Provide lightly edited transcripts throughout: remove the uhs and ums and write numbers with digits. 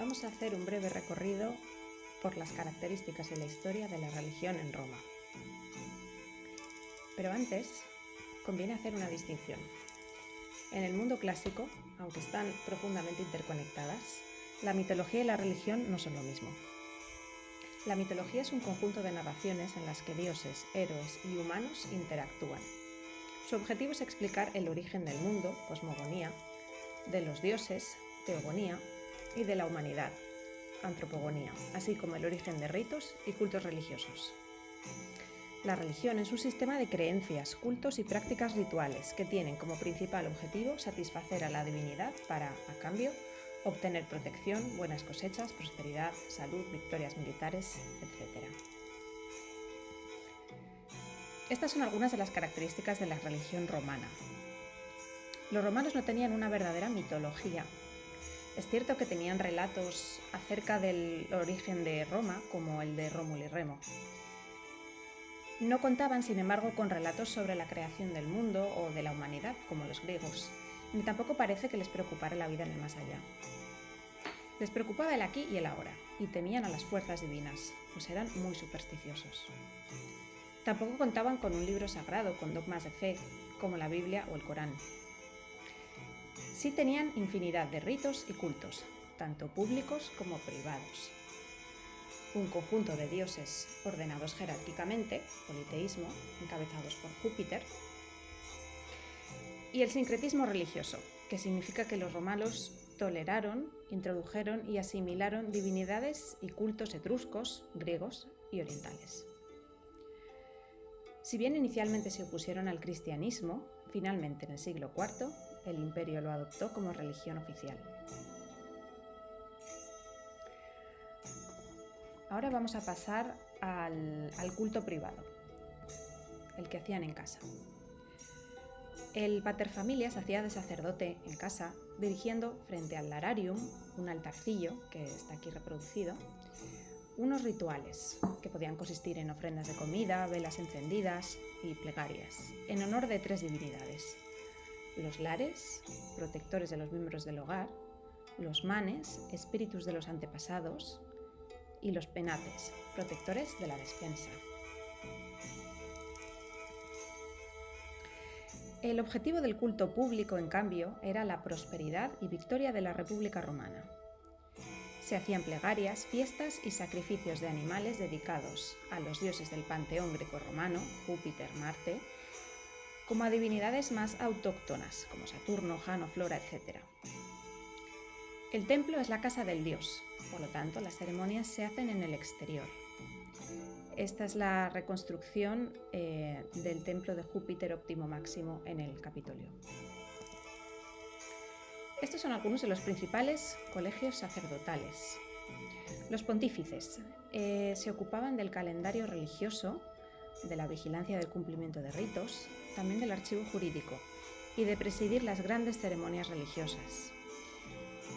Vamos a hacer un breve recorrido por las características y la historia de la religión en Roma. Pero antes, conviene hacer una distinción. En el mundo clásico, aunque están profundamente interconectadas, la mitología y la religión no son lo mismo. La mitología es un conjunto de narraciones en las que dioses, héroes y humanos interactúan. Su objetivo es explicar el origen del mundo, cosmogonía, de los dioses, teogonía, y de la humanidad, antropogonía, así como el origen de ritos y cultos religiosos. La religión es un sistema de creencias, cultos y prácticas rituales que tienen como principal objetivo satisfacer a la divinidad para, a cambio, obtener protección, buenas cosechas, prosperidad, salud, victorias militares, etc. Estas son algunas de las características de la religión romana. Los romanos no tenían una verdadera mitología. Es cierto que tenían relatos acerca del origen de Roma, como el de Rómulo y Remo. No contaban, sin embargo, con relatos sobre la creación del mundo o de la humanidad, como los griegos, ni tampoco parece que les preocupara la vida en el más allá. Les preocupaba el aquí y el ahora, y temían a las fuerzas divinas, pues eran muy supersticiosos. Tampoco contaban con un libro sagrado con dogmas de fe, como la Biblia o el Corán. Sí tenían infinidad de ritos y cultos, tanto públicos como privados. Un conjunto de dioses ordenados jerárquicamente, politeísmo, encabezados por Júpiter, y el sincretismo religioso, que significa que los romanos toleraron, introdujeron y asimilaron divinidades y cultos etruscos, griegos y orientales. Si bien inicialmente se opusieron al cristianismo, finalmente en el siglo IV el imperio lo adoptó como religión oficial. Ahora vamos a pasar al culto privado, el que hacían en casa. El paterfamilias hacía de sacerdote en casa, dirigiendo frente al lararium, un altarcillo que está aquí reproducido, unos rituales que podían consistir en ofrendas de comida, velas encendidas y plegarias, en honor de 3 divinidades: los lares, protectores de los miembros del hogar; los manes, espíritus de los antepasados; y los penates, protectores de la despensa. El objetivo del culto público, en cambio, era la prosperidad y victoria de la República Romana. Se hacían plegarias, fiestas y sacrificios de animales dedicados a los dioses del panteón grecorromano, Júpiter, Marte, como a divinidades más autóctonas, como Saturno, Jano, Flora, etc. El templo es la casa del dios, por lo tanto las ceremonias se hacen en el exterior. Esta es la reconstrucción del templo de Júpiter Óptimo Máximo en el Capitolio. Estos son algunos de los principales colegios sacerdotales. Los pontífices se ocupaban del calendario religioso, de la vigilancia del cumplimiento de ritos, también del archivo jurídico y de presidir las grandes ceremonias religiosas.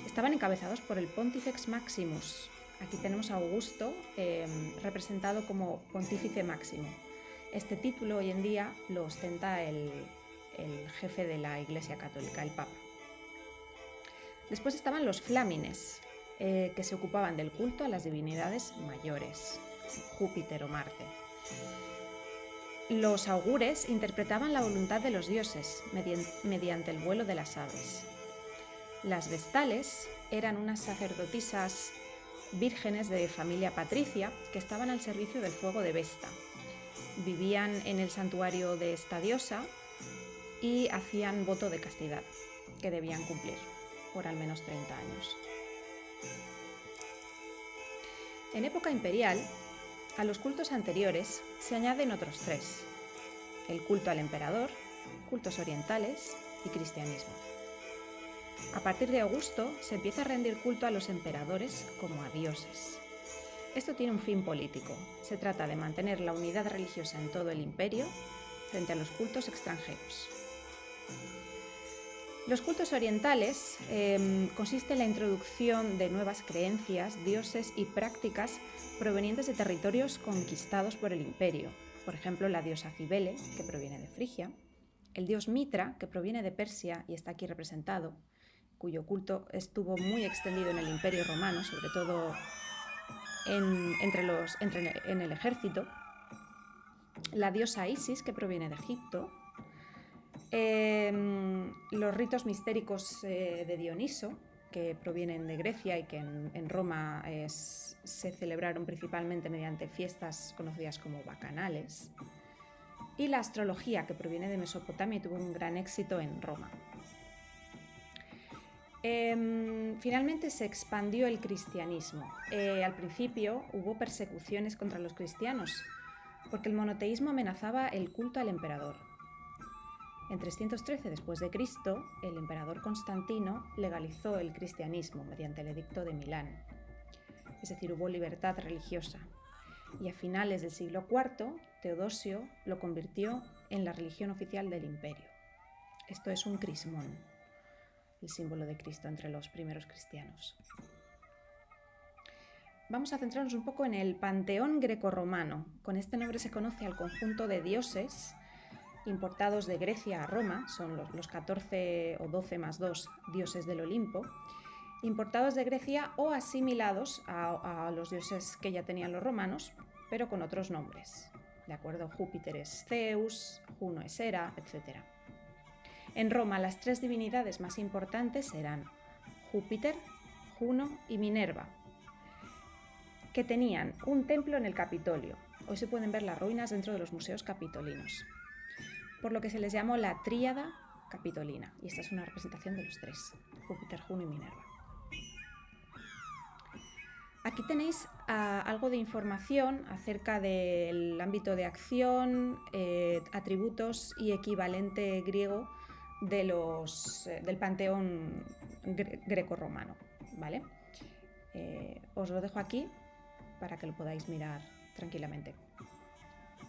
Estaban encabezados por el Pontifex Maximus. Aquí tenemos a Augusto representado como Pontífice Máximo. Este título hoy en día lo ostenta el jefe de la Iglesia Católica, el Papa. Después estaban los flámines, que se ocupaban del culto a las divinidades mayores, Júpiter o Marte. Los augures interpretaban la voluntad de los dioses mediante el vuelo de las aves. Las vestales eran unas sacerdotisas vírgenes de familia patricia que estaban al servicio del fuego de Vesta. Vivían en el santuario de esta diosa y hacían voto de castidad, que debían cumplir por al menos 30 años. En época imperial, a los cultos anteriores se añaden otros 3: el culto al emperador, cultos orientales y cristianismo. A partir de Augusto se empieza a rendir culto a los emperadores como a dioses. Esto tiene un fin político. Se trata de mantener la unidad religiosa en todo el imperio frente a los cultos extranjeros. Los cultos orientales consiste en la introducción de nuevas creencias, dioses y prácticas provenientes de territorios conquistados por el imperio. Por ejemplo, la diosa Cibele, que proviene de Frigia; el dios Mitra, que proviene de Persia y está aquí representado, cuyo culto estuvo muy extendido en el Imperio Romano, sobre todo en el ejército. La diosa Isis, que proviene de Egipto. Los ritos mistéricos de Dioniso, que provienen de Grecia y que en Roma se celebraron principalmente mediante fiestas conocidas como bacanales. Y la astrología, que proviene de Mesopotamia y tuvo un gran éxito en Roma. Finalmente se expandió el cristianismo. Al principio hubo persecuciones contra los cristianos, porque el monoteísmo amenazaba el culto al emperador. En 313 después de Cristo, el emperador Constantino legalizó el cristianismo mediante el Edicto de Milán. Es decir, hubo libertad religiosa. Y a finales del siglo IV, Teodosio lo convirtió en la religión oficial del imperio. Esto es un crismón, el símbolo de Cristo entre los primeros cristianos. Vamos a centrarnos un poco en el panteón grecorromano. Con este nombre se conoce al conjunto de dioses importados de Grecia a Roma, son los 14 o 12 más 2 dioses del Olimpo, importados de Grecia o asimilados a los dioses que ya tenían los romanos, pero con otros nombres. ¿De acuerdo? Júpiter es Zeus, Juno es Hera, etc. En Roma las 3 divinidades más importantes eran Júpiter, Juno y Minerva, que tenían un templo en el Capitolio. Hoy se pueden ver las ruinas dentro de los museos capitolinos, por lo que se les llamó la tríada capitolina. Y esta es una representación de los 3, Júpiter, Juno y Minerva. Aquí tenéis algo de información acerca del ámbito de acción, atributos y equivalente griego del panteón grecorromano, ¿vale? Os lo dejo aquí para que lo podáis mirar tranquilamente.